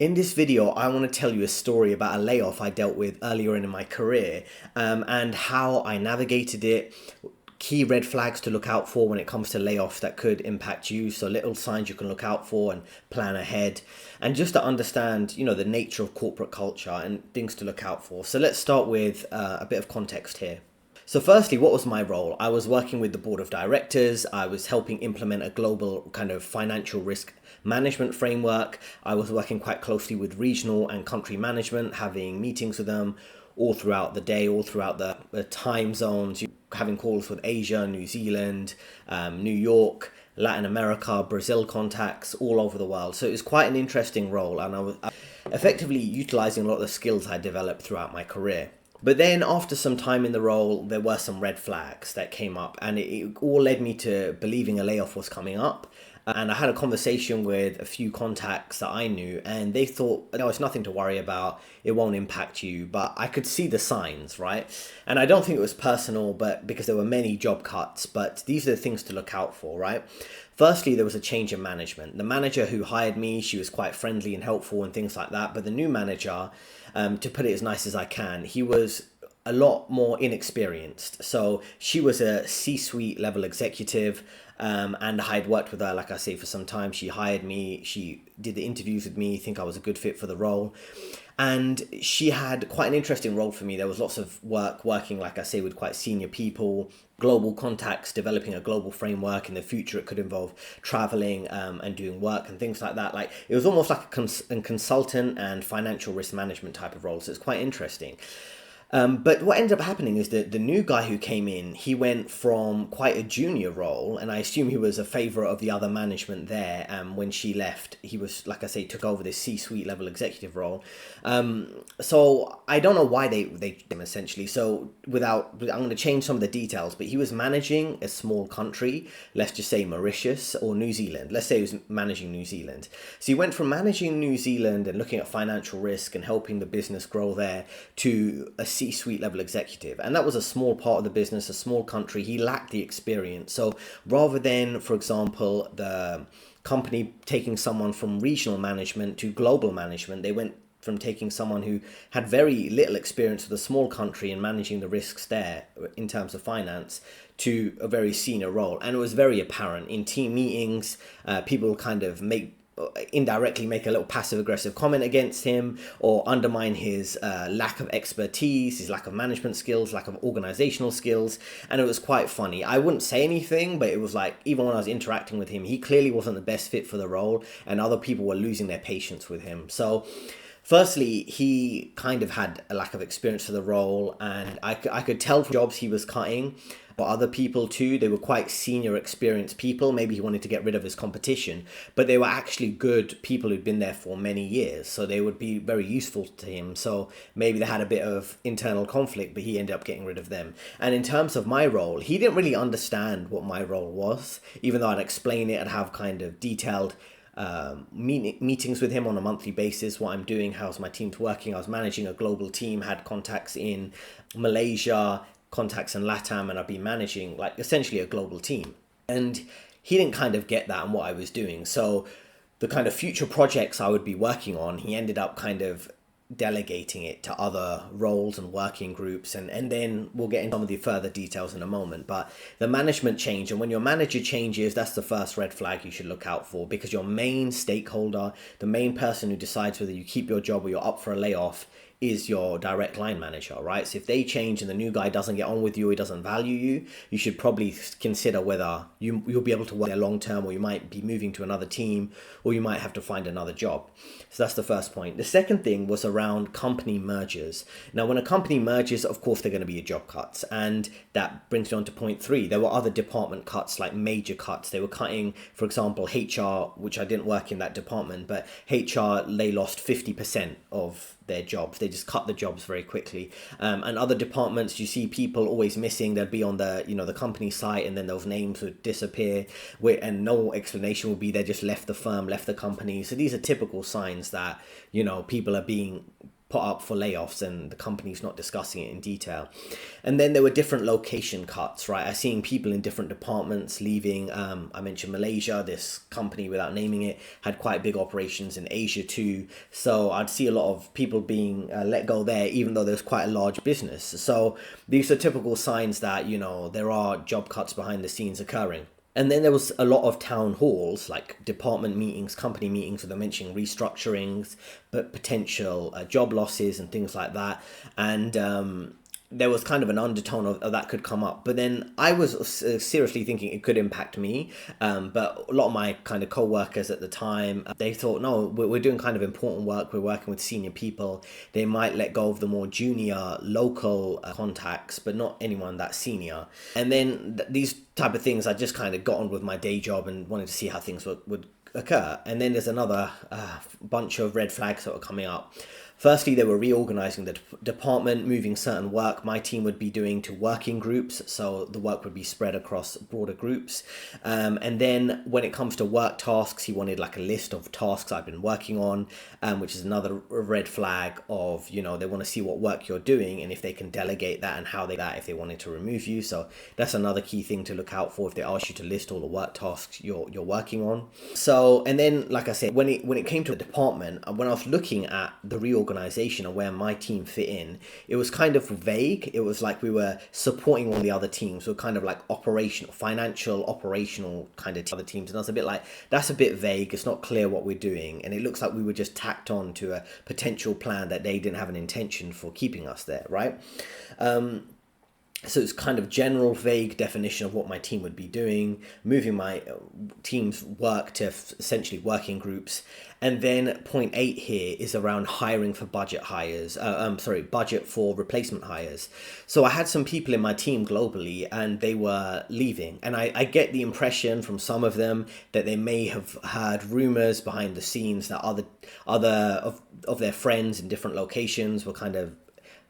In this video, I want to tell you a story about a layoff I dealt with earlier in my career, and how I navigated it, key red flags to look out for when it comes to layoffs that could impact you. So little signs you can look out for and plan ahead, and just to understand, the nature of corporate culture and things to look out for. So let's start with a bit of context here. So firstly, what was my role? I was working with the board of directors. I was helping implement a global kind of financial risk management framework. I was working quite closely with regional and country management, having meetings with them all throughout the day, all throughout the time zones, having calls with Asia, New Zealand, New York, Latin America, Brazil contacts all over the world. So it was quite an interesting role, and I was effectively utilizing a lot of the skills I developed throughout my career. But then after some time in the role, there were some red flags that came up, and it all led me to believing a layoff was coming up. And I had a conversation with a few contacts that I knew, and they thought, no, it's nothing to worry about. It won't impact you. But I could see the signs, right? And I don't think it was personal, but because there were many job cuts. But these are the things to look out for, right? Firstly, there was a change in management. The manager who hired me, she was quite friendly and helpful and things like that. But the new manager, to put it as nice as I can, he was a lot more inexperienced. So she was a C-suite level executive, and I had worked with her, like I say, for some time. She hired me, she did the interviews with me, think I was a good fit for the role. And she had quite an interesting role for me. There was lots of working, like I say, with quite senior people, global contacts, developing a global framework. In the future, it could involve traveling and doing work and things like that. Like, it was almost like a consultant and financial risk management type of role. So it's quite interesting. But what ended up happening is that the new guy who came in, he went from quite a junior role, and I assume he was a favorite of the other management there. When she left, he was, like I say, took over this C-suite level executive role. So I don't know why they him essentially. So I'm going to change some of the details, but he was managing a small country, let's just say Mauritius or New Zealand. Let's say he was managing New Zealand. So he went from managing New Zealand and looking at financial risk and helping the business grow there to a C-suite level executive, and that was a small part of the business, a small country. He lacked the experience. So rather than, for example, the company taking someone from regional management to global management, they went from taking someone who had very little experience with a small country and managing the risks there in terms of finance to a very senior role. And it was very apparent in team meetings. People kind of indirectly make a little passive aggressive comment against him or undermine his lack of expertise, his lack of management skills, lack of organizational skills. And it was quite funny. I wouldn't say anything, but it was like, even when I was interacting with him, he clearly wasn't the best fit for the role, and other people were losing their patience with him. So firstly, he kind of had a lack of experience for the role, and I could tell from jobs he was cutting. But other people too, they were quite senior, experienced people. Maybe he wanted to get rid of his competition, but they were actually good people who'd been there for many years, so they would be very useful to him. So maybe they had a bit of internal conflict, but he ended up getting rid of them. And in terms of my role, he didn't really understand what my role was, even though I'd explain it and have kind of detailed meetings with him on a monthly basis, what I'm doing, how's my team's working. I was managing a global team, had contacts in Malaysia, contacts in LATAM, and I've been managing like essentially a global team. And he didn't kind of get that and what I was doing. So the kind of future projects I would be working on, he ended up kind of delegating it to other roles and working groups, and then we'll get into some of the further details in a moment. But the management change, and when your manager changes, that's the first red flag you should look out for, because your main stakeholder, the main person who decides whether you keep your job or you're up for a layoff, is your direct line manager, right? So if they change and the new guy doesn't get on with you, or he doesn't value you, you should probably consider whether you'll be able to work there long term, or you might be moving to another team, or you might have to find another job. So that's the first point. The second thing was around company mergers. Now, when a company merges, of course, they're going to be job cuts. And that brings me on to point three. There were other department cuts, like major cuts. They were cutting, for example, HR, which I didn't work in that department, but HR, they lost 50% of their jobs. They just cut the jobs very quickly. And other departments, you see people always missing. They'd be on the company site, and then those names would disappear, and no explanation would be they just left the firm, left the company. So these are typical signs that people are being put up for layoffs and the company's not discussing it in detail. And then there were different location cuts, right? I seen people in different departments leaving. I mentioned Malaysia. This company, without naming it, had quite big operations in Asia too. So I'd see a lot of people being let go there, even though there's quite a large business. So these are typical signs that, there are job cuts behind the scenes occurring. And then there was a lot of town halls, like department meetings, company meetings, where they're mentioning restructurings, but potential job losses and things like that. And there was kind of an undertone of that could come up. But then I was seriously thinking it could impact me. But a lot of my kind of co-workers at the time, they thought, no, we're doing kind of important work. We're working with senior people. They might let go of the more junior local contacts, but not anyone that senior. And then these type of things, I just kind of got on with my day job and wanted to see how things would occur. And then there's another bunch of red flags that were coming up. Firstly, they were reorganizing the department, moving certain work my team would be doing to working groups, so the work would be spread across broader groups. And then when it comes to work tasks, he wanted like a list of tasks I've been working on, which is another red flag of, they want to see what work you're doing and if they can delegate that and how they that if they wanted to remove you. So that's another key thing to look out for if they ask you to list all the work tasks you're working on. So, and then, like I said, when it came to the department, when I was looking at the reorganization and where my team fit in, it was kind of vague. It was like we were supporting all the other teams. So kind of like operational kind of other teams. And I was a bit like, that's a bit vague. It's not clear what we're doing. And it looks like we were just tacked on to a potential plan that they didn't have an intention for keeping us there, right? So it's kind of general, vague definition of what my team would be doing, moving my team's work to essentially working groups. And then point 8 here is around hiring for budget hires, budget for replacement hires. So I had some people in my team globally and they were leaving. And I get the impression from some of them that they may have heard rumors behind the scenes that other of their friends in different locations were kind of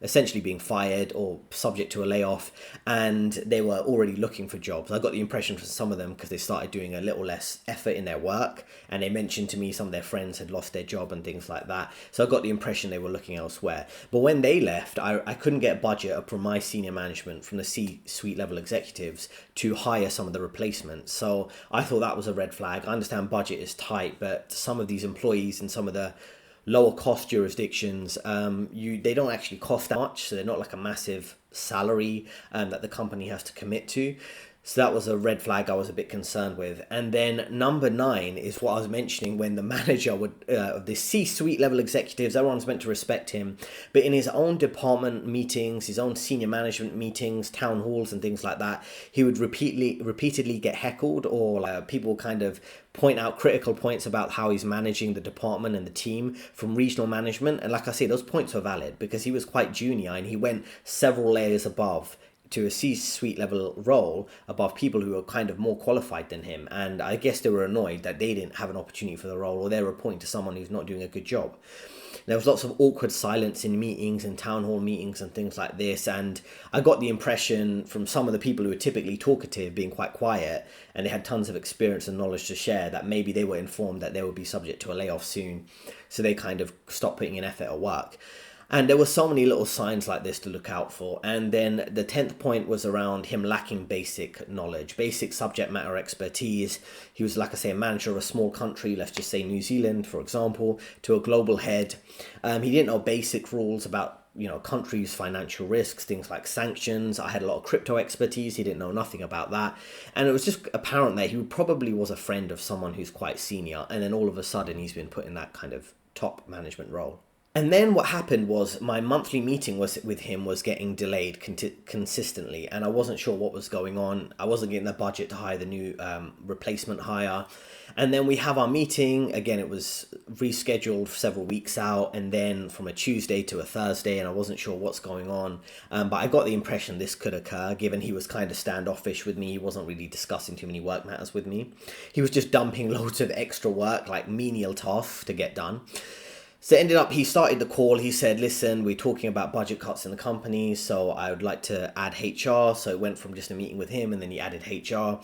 essentially being fired or subject to a layoff, and they were already looking for jobs. I got the impression from some of them because they started doing a little less effort in their work, and they mentioned to me some of their friends had lost their job and things like that. So I got the impression they were looking elsewhere. But when they left, I couldn't get budget from my senior management, from the C-suite level executives, to hire some of the replacements. So I thought that was a red flag. I understand budget is tight, but some of these employees in some of the lower cost jurisdictions, they don't actually cost that much, so they're not like a massive salary that the company has to commit to. So that was a red flag I was a bit concerned with. And then number 9 is what I was mentioning, when the manager would, the C-suite level executives, everyone's meant to respect him, but in his own department meetings, his own senior management meetings, town halls and things like that, he would repeatedly get heckled, or people kind of point out critical points about how he's managing the department and the team from regional management. And like I say, those points were valid because he was quite junior and he went several layers above to a C-suite level role above people who were kind of more qualified than him. And I guess they were annoyed that they didn't have an opportunity for the role, or they were pointing to someone who's not doing a good job. There was lots of awkward silence in meetings and town hall meetings and things like this. And I got the impression from some of the people who were typically talkative being quite quiet, and they had tons of experience and knowledge to share, that maybe they were informed that they would be subject to a layoff soon. So they kind of stopped putting in effort at work. And there were so many little signs like this to look out for. And then the 10th point was around him lacking basic knowledge, basic subject matter expertise. He was, like I say, a manager of a small country, let's just say New Zealand, for example, to a global head. He didn't know basic rules about countries' financial risks, things like sanctions. I had a lot of crypto expertise. He didn't know nothing about that. And it was just apparent that he probably was a friend of someone who's quite senior. And then all of a sudden he's been put in that kind of top management role. And then what happened was my monthly meeting with him was getting delayed consistently, and I wasn't sure what was going on. I wasn't getting the budget to hire the new replacement hire. And then we have our meeting. Again, it was rescheduled several weeks out, and then from a Tuesday to a Thursday, and I wasn't sure what's going on. But I got the impression this could occur, given he was kind of standoffish with me. He wasn't really discussing too many work matters with me. He was just dumping loads of extra work, like menial tasks to get done. So it ended up, he started the call, he said, listen, we're talking about budget cuts in the company, so I would like to add HR. So it went from just a meeting with him, and then he added HR.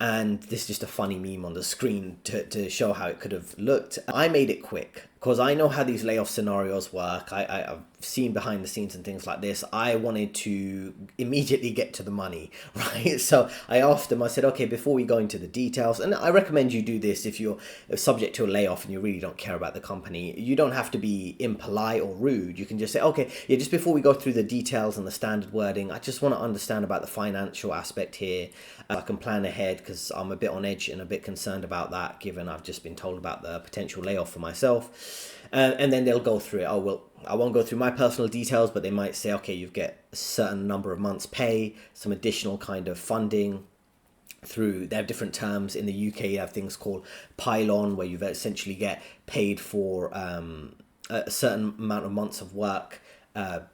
And this is just a funny meme on the screen to show how it could have looked. I made it quick because I know how these layoff scenarios work. I've seen behind the scenes and things like this. I wanted to immediately get to the money, right? So I asked them, I said, okay, before we go into the details, and I recommend you do this if you're subject to a layoff and you really don't care about the company. You don't have to be impolite or rude. You can just say, okay, yeah, just before we go through the details and the standard wording, I just want to understand about the financial aspect here. I can plan ahead because I'm a bit on edge and a bit concerned about that, given I've just been told about the potential layoff for myself. And then they'll go through it. Oh, well, I won't go through my personal details, but they might say, okay, you get a certain number of months pay, some additional kind of funding through, they have different terms. In the UK, you have things called pylon, where you essentially get paid for a certain amount of months of work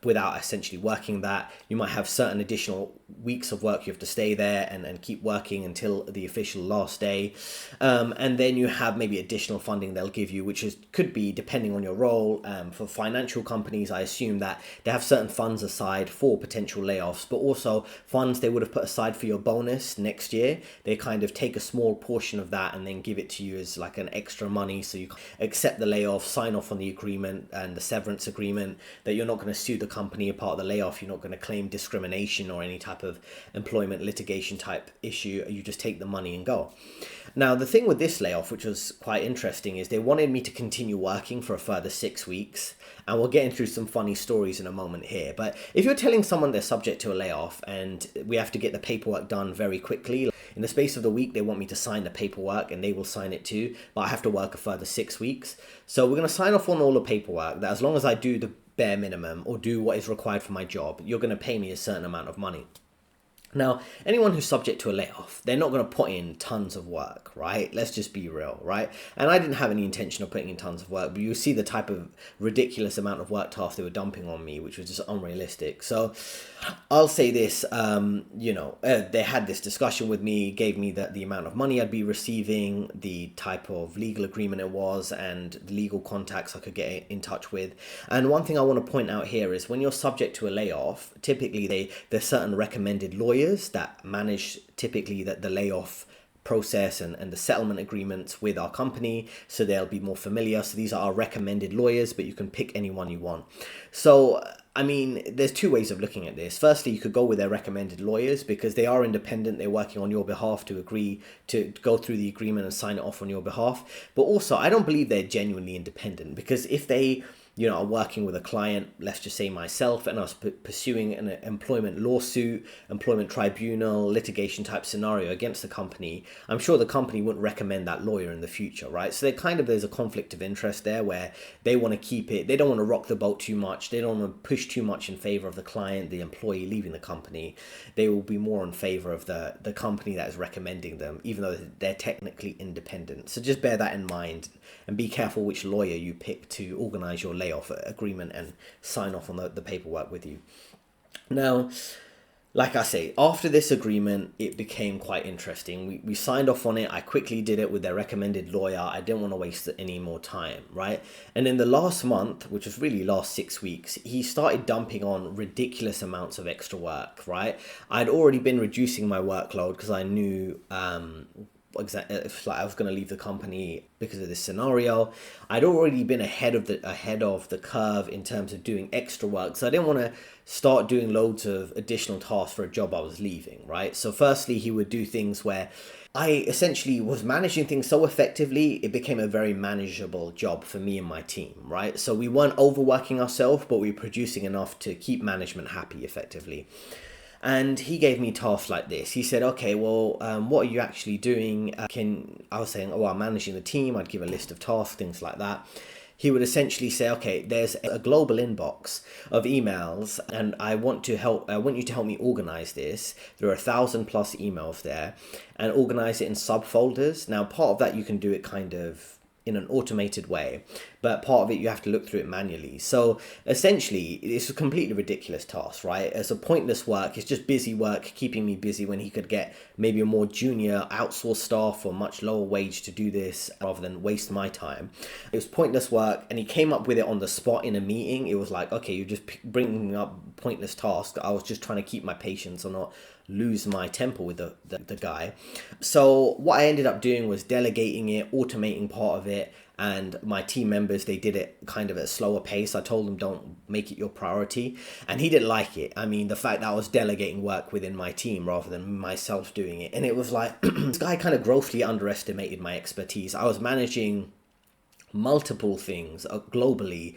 without essentially working that. You might have certain additional weeks of work you have to stay there and keep working until the official last day. And then you have maybe additional funding they'll give you, which could be depending on your role. For financial companies, I assume that they have certain funds aside for potential layoffs, but also funds they would have put aside for your bonus next year. They kind of take a small portion of that and then give it to you as like an extra money. So you accept the layoff, sign off on the agreement and the severance agreement that you're not going to sue the company apart of the layoff. You're not going to claim discrimination or any type of employment litigation type issue. You just take the money and go. Now, the thing with this layoff, which was quite interesting, is they wanted me to continue working for a further 6 weeks. And we'll get into some funny stories in a moment here. But if you're telling someone they're subject to a layoff and we have to get the paperwork done very quickly, in the space of the week, they want me to sign the paperwork and they will sign it too. But I have to work a further 6 weeks. So we're going to sign off on all the paperwork that as long as I do the bare minimum or do what is required for my job, you're going to pay me a certain amount of money. Now, anyone who's subject to a layoff, they're not going to put in tons of work, right? Let's just be real, right? And I didn't have any intention of putting in tons of work, but you see the type of ridiculous amount of work tasks they were dumping on me, which was just unrealistic. So I'll say this, they had this discussion with me, gave me the amount of money I'd be receiving, the type of legal agreement it was, and the legal contacts I could get in touch with. And one thing I want to point out here is when you're subject to a layoff, typically there's certain recommended lawyers that manage typically the layoff process and the settlement agreements with our company, so they'll be more familiar. So these are our recommended lawyers, but you can pick anyone you want. So I mean, there's two ways of looking at this. Firstly, you could go with their recommended lawyers because they are independent. They're working on your behalf to agree to go through the agreement and sign it off on your behalf. But also, I don't believe they're genuinely independent, because if they are working with a client, let's just say myself, and I was pursuing an employment lawsuit, employment tribunal, litigation type scenario against the company, I'm sure the company wouldn't recommend that lawyer in the future, right? So there's a conflict of interest there where they want to keep it, they don't want to rock the boat too much, they don't want to push too much in favor of the client, the employee leaving the company. They will be more in favor of the company that is recommending them, even though they're technically independent. So just bear that in mind and be careful which lawyer you pick to organize your layoff agreement and sign off on the paperwork with you. Now, like I say, after this agreement, it became quite interesting. We signed off on it. I quickly did it with their recommended lawyer. I didn't want to waste any more time, right? And in the last month, which was really last 6 weeks, he started dumping on ridiculous amounts of extra work, right? I'd already been reducing my workload because I knew if I was going to leave the company because of this scenario. I'd already been ahead of the curve in terms of doing extra work, so I didn't want to start doing loads of additional tasks for a job I was leaving, right? So firstly, he would do things where I essentially was managing things so effectively, it became a very manageable job for me and my team, right? So we weren't overworking ourselves, but we were producing enough to keep management happy effectively. And he gave me tasks like this. He said, okay, well, what are you actually doing? I was saying, I'm managing the team. I'd give a list of tasks, things like that. He would essentially say, okay, there's a global inbox of emails and I want you to help me organize this. There are 1,000+ emails there, and organize it in subfolders. Now, part of that you can do it kind of in an automated way, but part of it you have to look through it manually. So essentially it's a completely ridiculous task, right? It's a pointless work. It's just busy work, keeping me busy when he could get maybe a more junior outsourced staff for much lower wage to do this rather than waste my time. It was pointless work, and he came up with it on the spot in a meeting. It was like, okay, you're just bringing up pointless tasks. I was just trying to keep my patience or not lose my temper with the guy. So what I ended up doing was delegating it, automating part of it, and my team members, they did it kind of at a slower pace. I told them, don't make it your priority, and he didn't like it. I mean, the fact that I was delegating work within my team rather than myself doing it. And it was like, this guy kind of grossly underestimated my expertise. I was managing multiple things globally,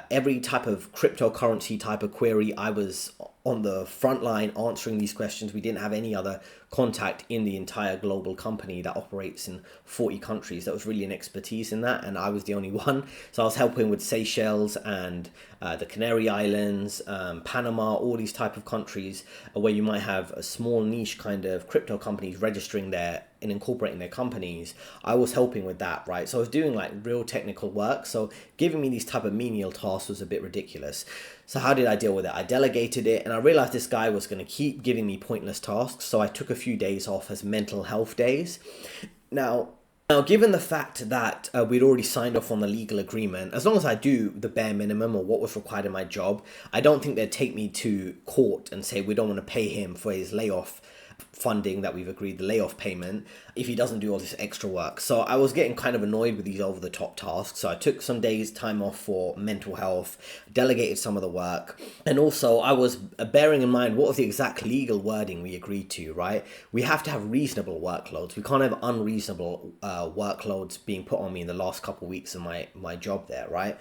every type of cryptocurrency type of query. I was on the front line answering these questions. We didn't have any other contact in the entire global company that operates in 40 countries that was really an expertise in that, and I was the only one. So I was helping with Seychelles and the Canary Islands, Panama, all these type of countries where you might have a small niche kind of crypto companies registering there and incorporating their companies. I was helping with that, right? So I was doing like real technical work. So giving me these type of menial tasks was a bit ridiculous. So how did I deal with it? I delegated it, and I realized this guy was going to keep giving me pointless tasks. So I took a few days off as mental health days. Now, given the fact that we'd already signed off on the legal agreement, as long as I do the bare minimum or what was required in my job, I don't think they'd take me to court and say we don't want to pay him for his layoff funding that we've agreed, the layoff payment, if he doesn't do all this extra work. So I was getting kind of annoyed with these over-the-top tasks. So I took some days time off for mental health, delegated some of the work. And also I was bearing in mind what was the exact legal wording we agreed to, right? We have to have reasonable workloads. We can't have unreasonable workloads being put on me in the last couple of weeks of my job there, right?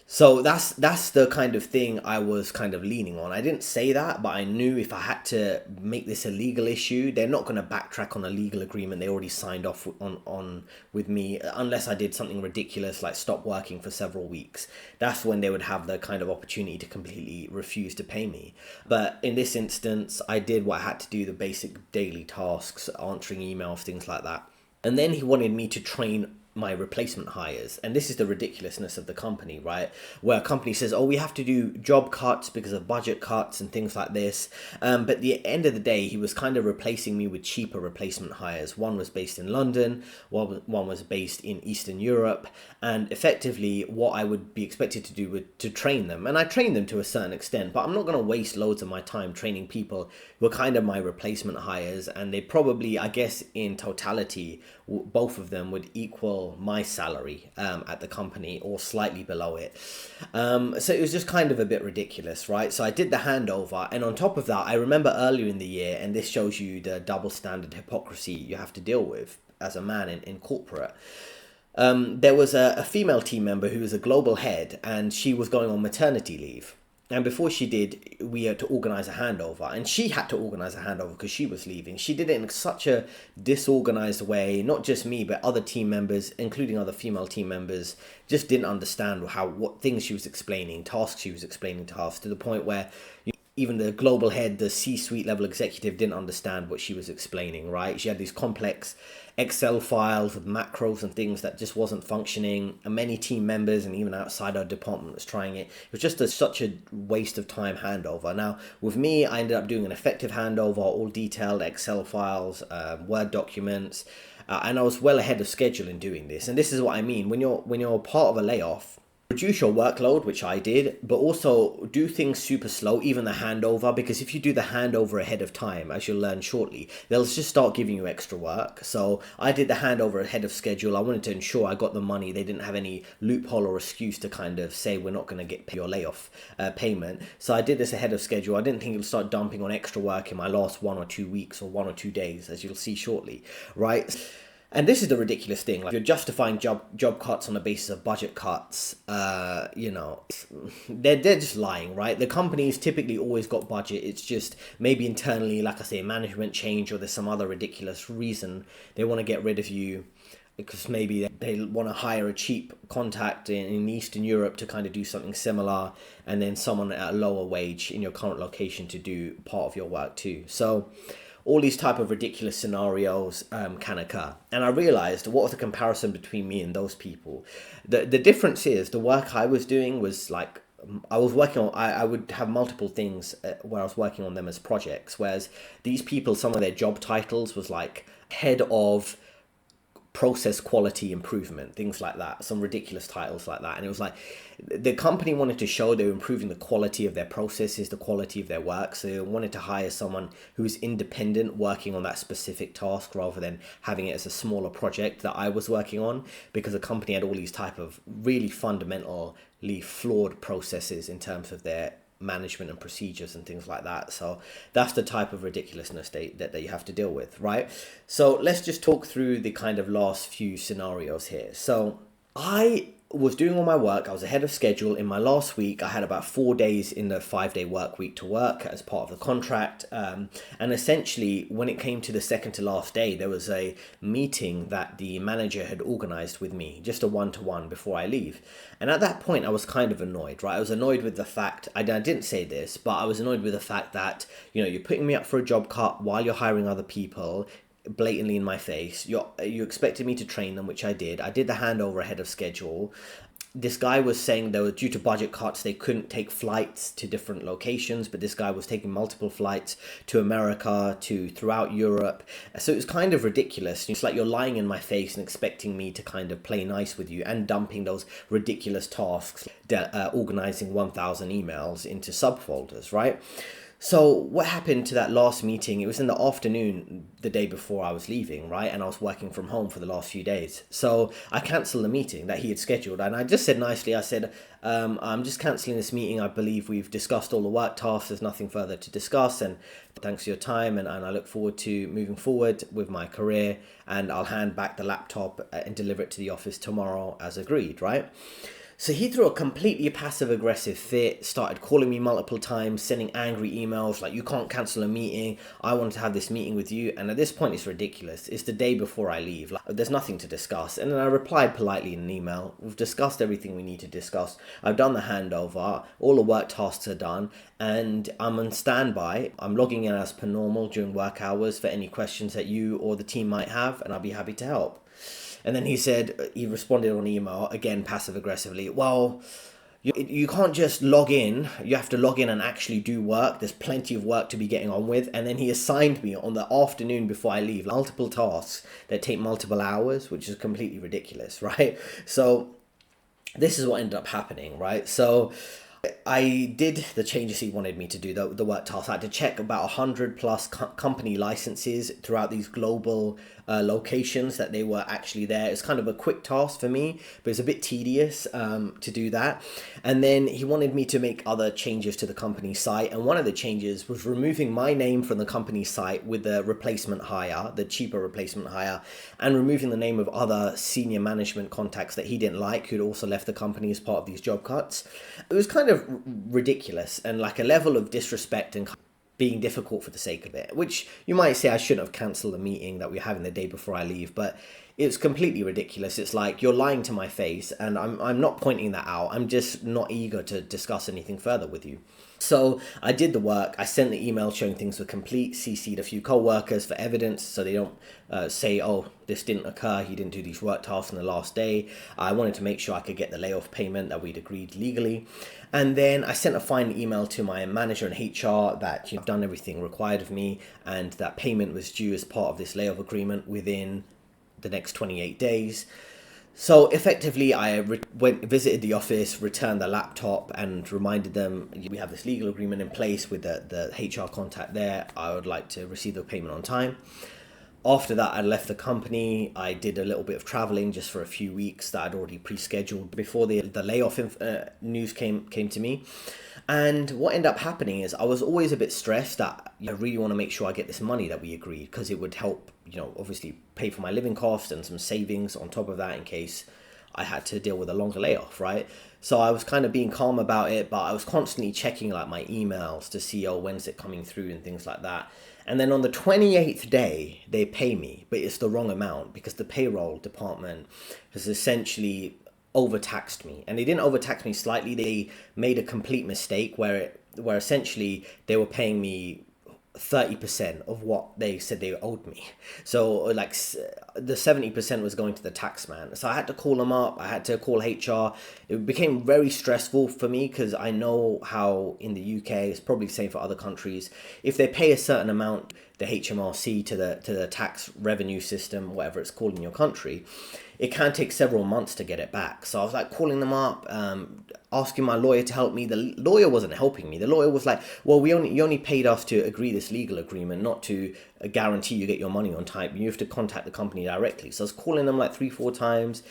So that's the kind of thing I was kind of leaning on. I didn't say that, but I knew if I had to make this a legal issue, they're not going to backtrack on a legal agreement they already signed off on with me, unless I did something ridiculous like stop working for several weeks. That's when they would have the kind of opportunity to completely refuse to pay me. But in this instance, I did what I had to do, the basic daily tasks, answering emails, things like that. And then he wanted me to train my replacement hires. And this is the ridiculousness of the company, right? Where a company says, oh, we have to do job cuts because of budget cuts and things like this. But at the end of the day, he was kind of replacing me with cheaper replacement hires. One was based in London, one was based in Eastern Europe. And effectively, what I would be expected to do was to train them. And I trained them to a certain extent, but I'm not going to waste loads of my time training people who are kind of my replacement hires. And they probably, I guess, in totality, both of them would equal my salary at the company or slightly below it. So it was just kind of a bit ridiculous, right? So I did the handover, and on top of that, I remember earlier in the year, and this shows you the double standard hypocrisy you have to deal with as a man in corporate. There was a female team member who was a global head, and she was going on maternity leave. And before she did, we had to organize a handover, and she had to organize a handover because she was leaving. She did it in such a disorganized way. Not just me, but other team members, including other female team members, just didn't understand what things she was explaining, tasks she was explaining to us, to the point where even the global head, the C-suite level executive, didn't understand what she was explaining, right? She had these complex Excel files with macros and things that just wasn't functioning. And many team members and even outside our department was trying it. It was just such a waste of time handover. Now, with me, I ended up doing an effective handover, all detailed Excel files, Word documents, and I was well ahead of schedule in doing this. And this is what I mean. When you're part of a layoff, reduce your workload, which I did, but also do things super slow, even the handover, because if you do the handover ahead of time, as you'll learn shortly, they'll just start giving you extra work. So I did the handover ahead of schedule. I wanted to ensure I got the money. They didn't have any loophole or excuse to kind of say we're not going to get your layoff payment. So I did this ahead of schedule. I didn't think it would start dumping on extra work in my last 1 or 2 weeks or 1 or 2 days, as you'll see shortly, right? And this is the ridiculous thing. Like, you're justifying job cuts on the basis of budget cuts. They're just lying, right? The company's typically always got budget. It's just maybe internally, like I say, management change, or there's some other ridiculous reason they want to get rid of you, because maybe they want to hire a cheap contact in Eastern Europe to kind of do something similar, and then someone at a lower wage in your current location to do part of your work too. So all these type of ridiculous scenarios can occur. And I realized, what was the comparison between me and those people? The difference is the work I was doing was like, I was working on, I would have multiple things where I was working on them as projects, whereas these people, some of their job titles was like head of process quality improvement, things like that, some ridiculous titles like that. And it was like the company wanted to show they were improving the quality of their processes, the quality of their work. So they wanted to hire someone who is independent working on that specific task rather than having it as a smaller project that I was working on, because the company had all these type of really fundamentally flawed processes in terms of their management and procedures and things like that. So that's the type of ridiculousness that you have to deal with, right? So let's just talk through the kind of last few scenarios here. So I was doing all my work. I was ahead of schedule. In my last week, I had about 4 days in the 5-day work week to work as part of the contract. And essentially, when it came to the second to last day, there was a meeting that the manager had organized with me, just a one-to-one before I leave. And at that point, I was kind of annoyed, right? I was annoyed with the fact, I didn't say this, but I was annoyed with the fact that, you're putting me up for a job cut while you're hiring other people, blatantly in my face. You expected me to train them, which I did. I did the handover ahead of schedule. This guy was saying that due to budget cuts, they couldn't take flights to different locations, but this guy was taking multiple flights to America, to throughout Europe. So it was kind of ridiculous. It's like you're lying in my face and expecting me to kind of play nice with you and dumping those ridiculous tasks, organizing 1,000 emails into subfolders, right? So what happened to that last meeting? It was in the afternoon the day before I was leaving, right? And I was working from home for the last few days. So I cancelled the meeting that he had scheduled. And I just said nicely, I said, I'm just cancelling this meeting. I believe we've discussed all the work tasks. There's nothing further to discuss. And thanks for your time. And I look forward to moving forward with my career. And I'll hand back the laptop and deliver it to the office tomorrow as agreed, right? So he threw a completely passive-aggressive fit, started calling me multiple times, sending angry emails like, you can't cancel a meeting, I want to have this meeting with you. And at this point, it's ridiculous. It's the day before I leave. Like, there's nothing to discuss. And then I replied politely in an email. We've discussed everything we need to discuss. I've done the handover. All the work tasks are done. And I'm on standby. I'm logging in as per normal during work hours for any questions that you or the team might have, and I'll be happy to help. And then he responded on email, again, passive aggressively. Well, you can't just log in. You have to log in and actually do work. There's plenty of work to be getting on with. And then he assigned me on the afternoon before I leave multiple tasks that take multiple hours, which is completely ridiculous, right? So this is what ended up happening, right? So I did the changes he wanted me to do, the work tasks. I had to check about 100 plus company licenses throughout these global locations that they were actually there. It's kind of a quick task for me, but it's a bit tedious to do that. And then he wanted me to make other changes to the company site. And one of the changes was removing my name from the company site with the replacement hire, the cheaper replacement hire, and removing the name of other senior management contacts that he didn't like, who'd also left the company as part of these job cuts. It was kind of ridiculous and like a level of disrespect and being difficult for the sake of it, which you might say I shouldn't have cancelled the meeting that we're having the day before I leave, but it's completely ridiculous. It's like you're lying to my face, and I'm not pointing that out. I'm just not eager to discuss anything further with you. So I did the work. I sent the email showing things were complete, CC'd a few co-workers for evidence so they don't say, oh, this didn't occur, he didn't do these work tasks on the last day. I wanted to make sure I could get the layoff payment that we'd agreed legally. And then I sent a final email to my manager and HR that you've done everything required of me and that payment was due as part of this layoff agreement within the next 28 days. So effectively, I visited the office, returned the laptop, and reminded them we have this legal agreement in place with the HR contact there. I would like to receive the payment on time. After that, I left the company. I did a little bit of traveling just for a few weeks that I'd already pre-scheduled before the layoff news came to me. And what ended up happening is I was always a bit stressed that I really want to make sure I get this money that we agreed, because it would help, obviously pay for my living costs and some savings on top of that in case I had to deal with a longer layoff, right? So I was kind of being calm about it, but I was constantly checking like my emails to see, when's it coming through and things like that. And then on the 28th day, they pay me, but it's the wrong amount because the payroll department has essentially overtaxed me. And they didn't overtax me slightly. They made a complete mistake where essentially they were paying me 30% of what they said they owed me. So like the 70% was going to the tax man. So I had to call them up. I had to call HR. It became very stressful for me because I know how in the UK, it's probably the same for other countries, if they pay a certain amount, the HMRC to the tax revenue system, whatever it's called in your country, it can take several months to get it back. So I was like calling them up, asking my lawyer to help me. The lawyer wasn't helping me. The lawyer was like, well, you only paid us to agree this legal agreement, not to guarantee you get your money on time. You have to contact the company directly. So I was calling them like 3-4 times,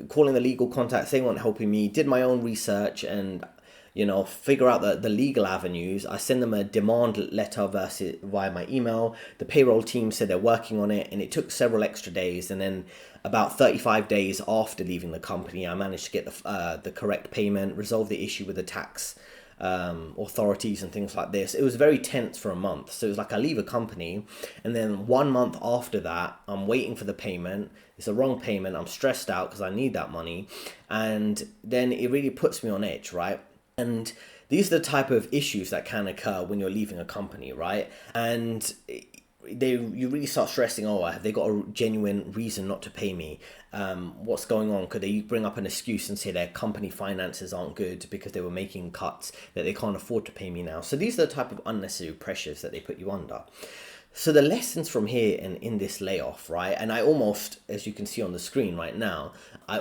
calling the legal contacts. They weren't helping me. Did my own research and figure out the legal avenues. I send them a demand letter via my email. The payroll team said they're working on it, and it took several extra days. And then about 35 days after leaving the company, I managed to get the correct payment, resolve the issue with the tax authorities and things like this. It was very tense for a month. So it was like I leave a company, and then 1 month after that, I'm waiting for the payment. It's a wrong payment. I'm stressed out because I need that money. And then it really puts me on edge, right? And these are the type of issues that can occur when you're leaving a company, right? And you really start stressing, oh, have they got a genuine reason not to pay me? What's going on? Could they bring up an excuse and say their company finances aren't good because they were making cuts that they can't afford to pay me now? So these are the type of unnecessary pressures that they put you under. So the lessons from here and in this layoff, right? And I almost, as you can see on the screen right now, I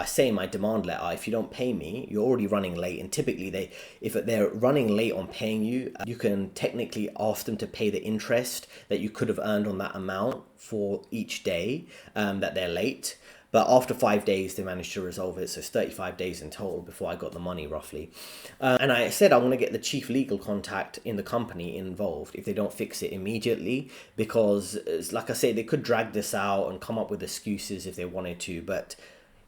say in my demand letter, if you don't pay me, you're already running late. And typically if they're running late on paying you, you can technically ask them to pay the interest that you could have earned on that amount for each day that they're late. But after 5 days, they managed to resolve it. So it's 35 days in total before I got the money, roughly. And I said I want to get the chief legal contact in the company involved if they don't fix it immediately. Because, like I say, they could drag this out and come up with excuses if they wanted to. But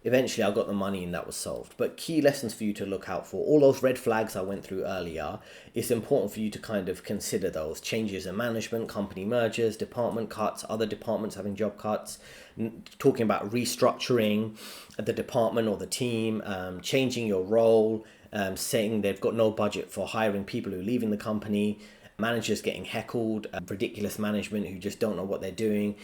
eventually I got the money and that was solved. But key lessons for you to look out for. All those red flags I went through earlier, it's important for you to kind of consider those. Changes in management, company mergers, department cuts, other departments having job cuts, talking about restructuring the department or the team, changing your role, saying they've got no budget for hiring people who are leaving the company, managers getting heckled, ridiculous management who just don't know what they're doing.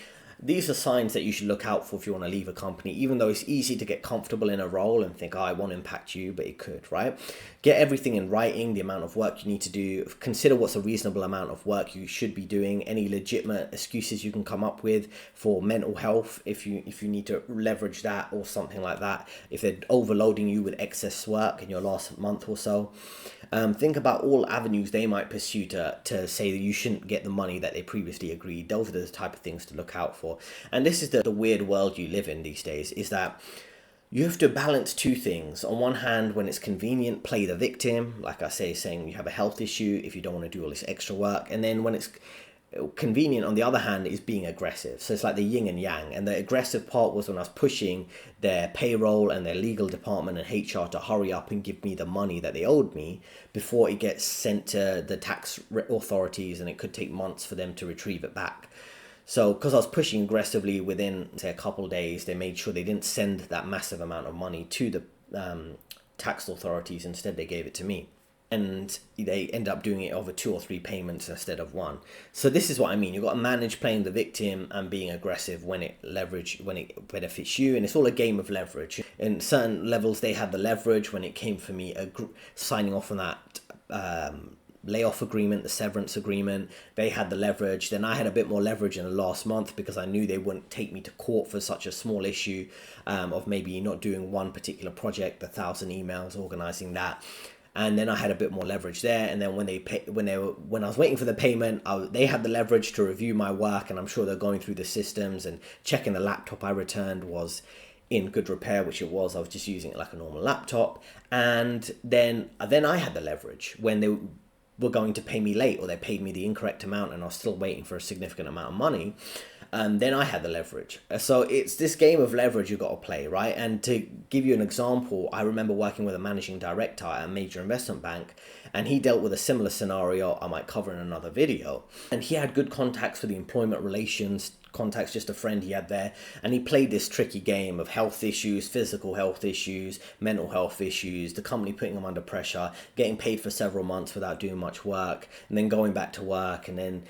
These are signs that you should look out for if you want to leave a company, even though it's easy to get comfortable in a role and think, oh, it won't impact you, but it could, right? Get everything in writing, the amount of work you need to do. Consider what's a reasonable amount of work you should be doing, any legitimate excuses you can come up with for mental health if you need to leverage that or something like that, if they're overloading you with excess work in your last month or so. Think about all avenues they might pursue to say that you shouldn't get the money that they previously agreed. Those are the type of things to look out for. And this is the weird world you live in these days, is that you have to balance two things. On one hand, when it's convenient, play the victim. Like I say, saying you have a health issue if you don't want to do all this extra work. And then when it's convenient, on the other hand, is being aggressive. So it's like the yin and yang. And the aggressive part was when I was pushing their payroll and their legal department and HR to hurry up and give me the money that they owed me before it gets sent to the tax authorities, and it could take months for them to retrieve it back. So because I was pushing aggressively, within, say, a couple of days, they made sure they didn't send that massive amount of money to the tax authorities. Instead, they gave it to me. And they end up doing it over 2 or 3 payments instead of one. So this is what I mean. You've got to manage playing the victim and being aggressive when it benefits you. And it's all a game of leverage. In certain levels, they had the leverage. When it came for me signing off on that layoff agreement, the severance agreement, they had the leverage. Then I had a bit more leverage in the last month because I knew they wouldn't take me to court for such a small issue of maybe not doing one particular project, 1,000 emails, organizing that. And then I had a bit more leverage there. And then when I was waiting for the payment, they had the leverage to review my work, and I'm sure they're going through the systems and checking the laptop I returned was in good repair, which it was. I was just using it like a normal laptop. And then I had the leverage when they were going to pay me late, or they paid me the incorrect amount and I was still waiting for a significant amount of money. Then I had the leverage. So it's this game of leverage you've got to play, right? And to give you an example, I remember working with a managing director at a major investment bank, and he dealt with a similar scenario I might cover in another video. And he had good contacts for the employment relations contacts, just a friend he had there, and he played this tricky game of health issues, physical health issues, mental health issues, the company putting him under pressure, getting paid for several months without doing much work, and then going back to work, and then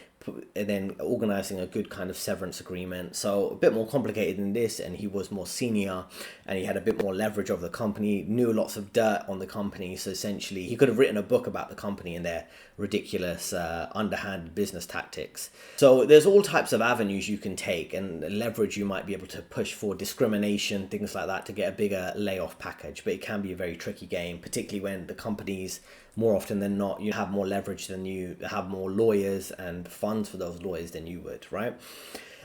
and then organizing a good kind of severance agreement. So a bit more complicated than this, and he was more senior and he had a bit more leverage over the company, knew lots of dirt on the company. So essentially he could have written a book about the company and their ridiculous underhand business tactics. So there's all types of avenues you can take, and leverage you might be able to push for discrimination, things like that, to get a bigger layoff package. But it can be a very tricky game, particularly when the companies, more often than not, you have more leverage than you have, more lawyers and funds for those lawyers than you would, right?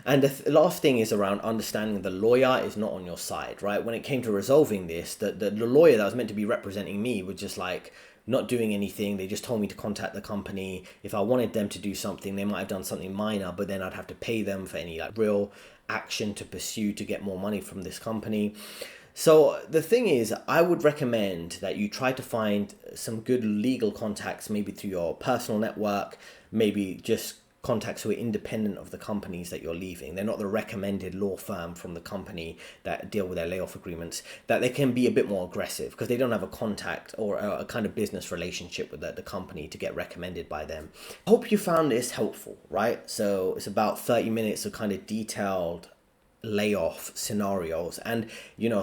And the last thing is around understanding the lawyer is not on your side, right? When it came to resolving this, the lawyer that was meant to be representing me was just like not doing anything. They just told me to contact the company. If I wanted them to do something, they might have done something minor, but then I'd have to pay them for any like real action to pursue to get more money from this company. So the thing is, I would recommend that you try to find some good legal contacts, maybe through your personal network, maybe just contacts who are independent of the companies that you're leaving. They're not the recommended law firm from the company that deal with their layoff agreements, that they can be a bit more aggressive because they don't have a contact or a kind of business relationship with the company to get recommended by them. I hope you found this helpful, right? So it's about 30 minutes of kind of detailed layoff scenarios, and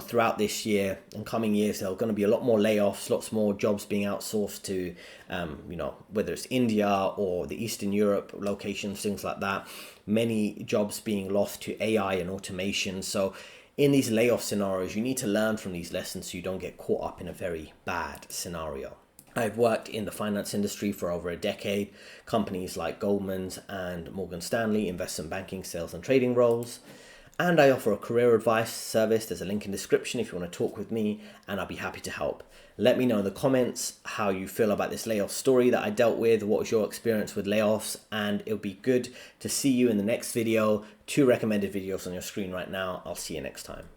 throughout this year and coming years there are going to be a lot more layoffs, lots more jobs being outsourced to whether it's India or the Eastern Europe locations, things like that. Many jobs being lost to AI and automation. So in these layoff scenarios, you need to learn from these lessons so you don't get caught up in a very bad scenario. I've worked in the finance industry for over a decade, companies like Goldman's and Morgan Stanley, investment banking, sales and trading roles. And I offer a career advice service. There's a link in the description if you want to talk with me, and I'll be happy to help. Let me know in the comments how you feel about this layoff story that I dealt with. What was your experience with layoffs? And it'll be good to see you in the next video. 2 recommended videos on your screen right now. I'll see you next time.